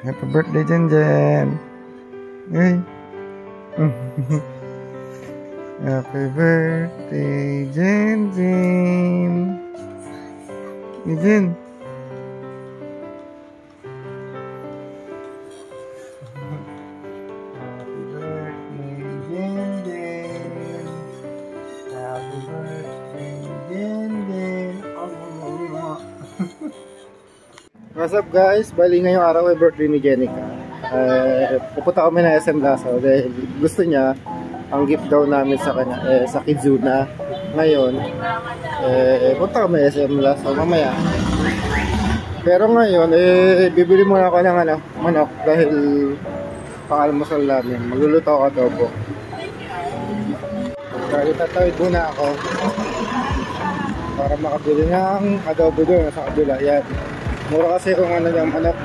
Happy birthday, Jen Jen. Hey. Happy birthday, Jen Jen. Hey, Jen. Happy birthday, Jen Jen. Happy birthday, Jen Jen. What's up guys? Bali ngayong araw ay birthday ni Jenica. Pupunta kami na SM Lasso dahil gusto niya ang gift daw namin sa kanya sa Kizuna. Ngayon punta kami SM Lasso mamaya. Pero ngayon bibili muna ako ng manok dahil pang-almusal namin. Magluluto ako adobo. Kaya tatawid muna ako para makabili ng adobo doon sa kabila. Yan. Mura kasi kung ano yung manok.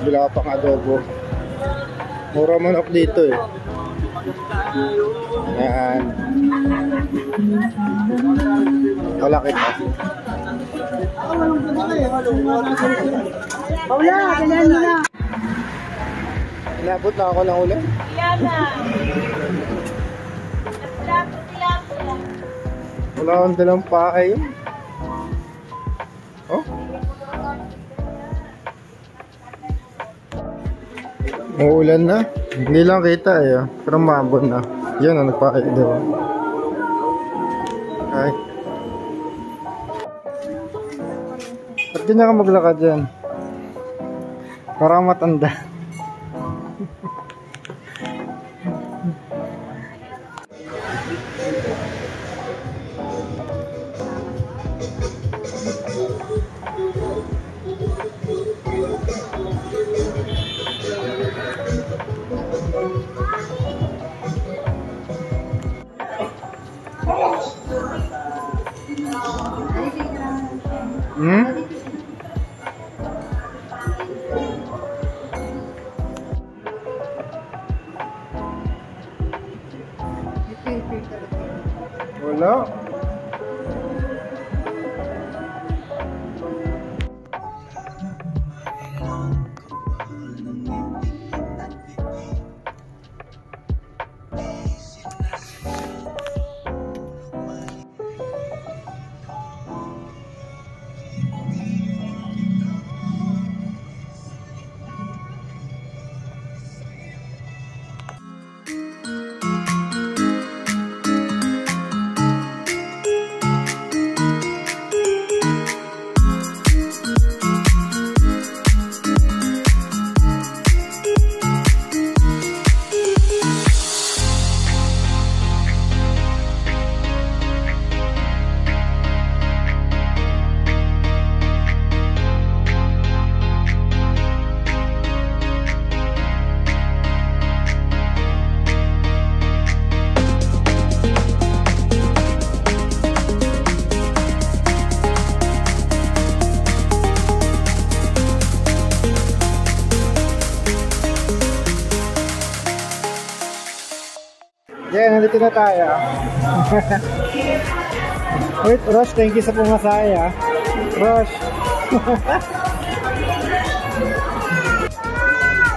Bila ka pang adobo. Mura manok dito eh. Yan. Wala kita. Paula, ganyan mo na. Inabot na ako ng ulan. Wala akong dalang paay. Oh? Uulan na. Hindi lang kita eh. Pero maambon na. Yan ang nagpakit diba? Ay. Ba't ganyan ka maglakad dyan? Parang matanda. Wala. Yan, nandito na tayo. Wait, Rosh, thank you sa pumasaya. Rosh.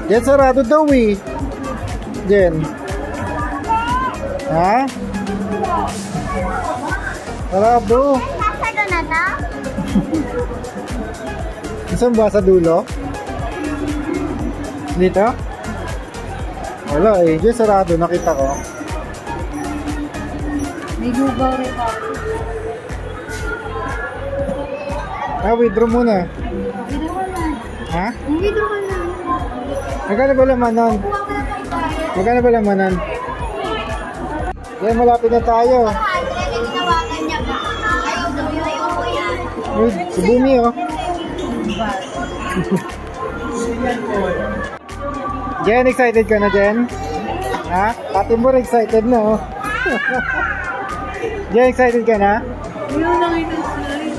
Yan, sarado daw eh. Yan. Ha? Sarado. Sarado na to? Isang ba sa dulo? Dito? Wala eh. Diyan sarado, nakita ko. May lugaw rin ako. Withdraw muna. Withdraw ka na. Ha? Withdraw ka na. Magkano ba laman nun? Magkano ba laman nun? Yan, malapit na tayo. Tinawagan niya ba? Ayaw daw yun. Ayaw ko yan. Uy, si Bumi oh. Jen, excited ka na, Jen? Ha? Pati mo excited na oh. Jen, excited ka na? Ayaw lang ito slide.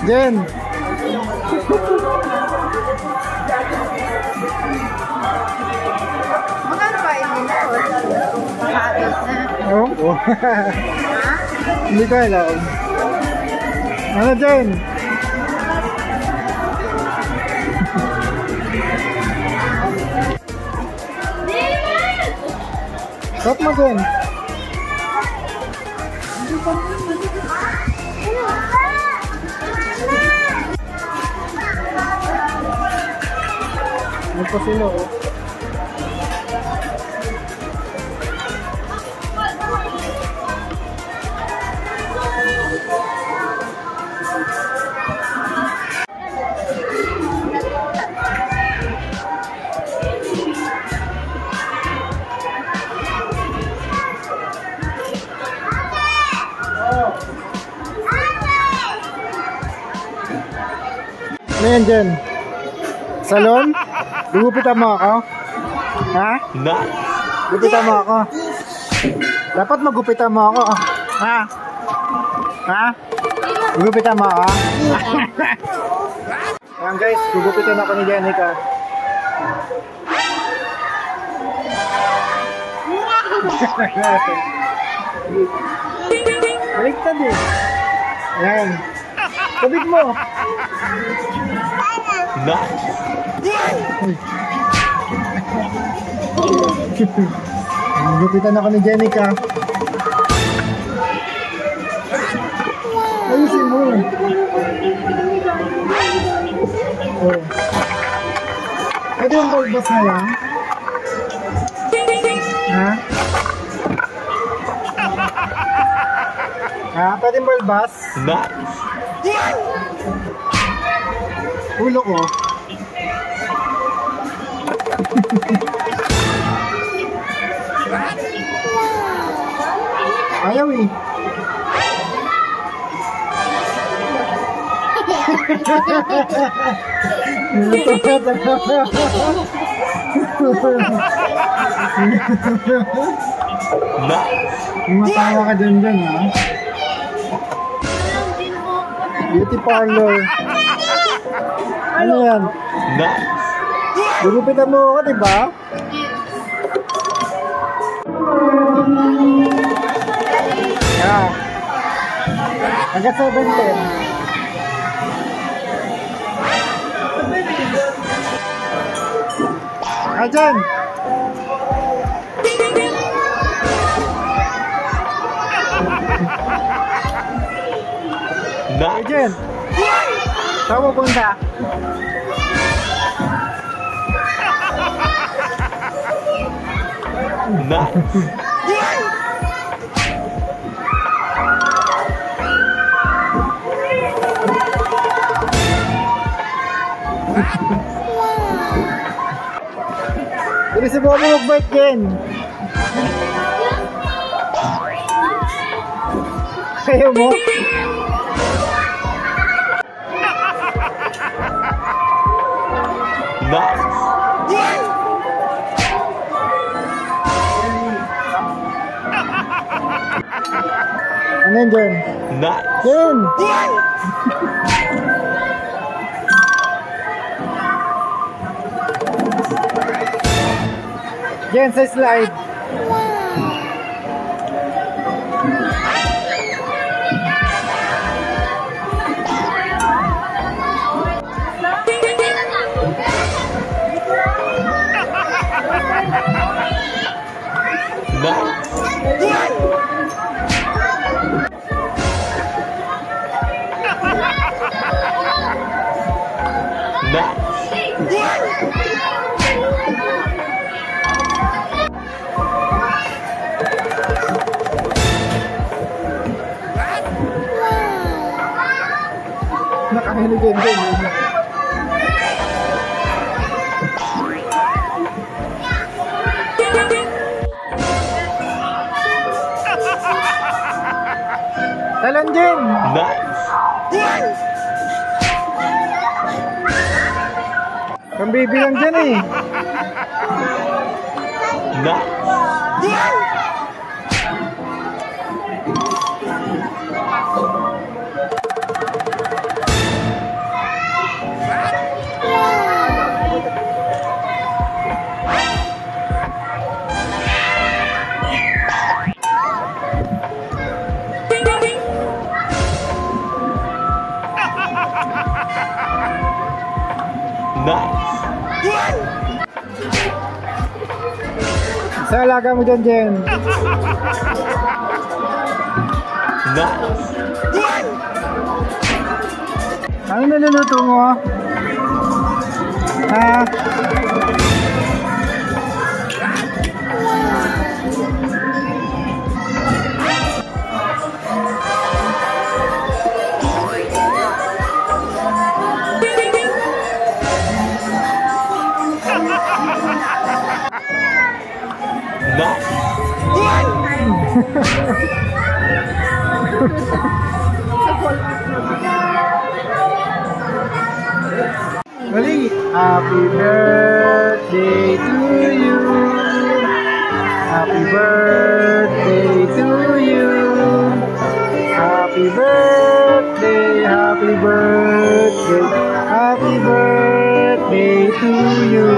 Jen! Magkano ba yun nila? Makakit na. Oo. Hindi ko alam. Ano dyan? Stop mo dyan. Ano pa sila oh? Ano yan dyan? Salon? Gugupitan mo ako? Ha? Na. Gugupitan mo ako? Dapat magupitan mo ako. Ha? Ha? Gugupitan mo ako? Ayan guys, gugupitan ako ni Jenica. Baliktad eh. Ayan. Kabit mo. Na. Gugupitan ako ni Jenica. Ayusin mo. Oh. Pwede yung balbas na lang? Ha? Ha? Pwede yung balbas? Na. Ulo ko. Ayaw eh. Na. Matawa ka dyan ha. Beauty parlor. Ano yan? Na. Gugupitan mo ako, diba? Yeah. Hanggang 7:10. Ayan. Na. Ayan. Saan mo punta? Na. Bilisan mo kami mag-bike din. Ayaw mo? Na. Ano yan dyan? Na. Yan! Yan sa slide. Na. Na. Nakahilig yan din. Talon din! Nice! Pambibi lang dyan eh. Nice! Nice. Sa alaga mo dyan, Jen. Nice. Ano niluluto mo? Ha? Dali! Happy birthday to you. Happy birthday to you. Happy birthday, happy birthday, happy birthday to you.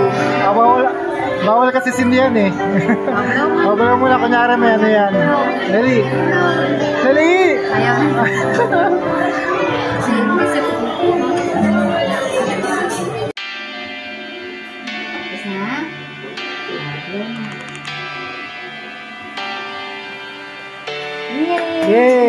Ah, bawal kasi sindihan eh. Bawal muna, kunyari may ano yan. Dali! Dali! Ayaw na. Yay!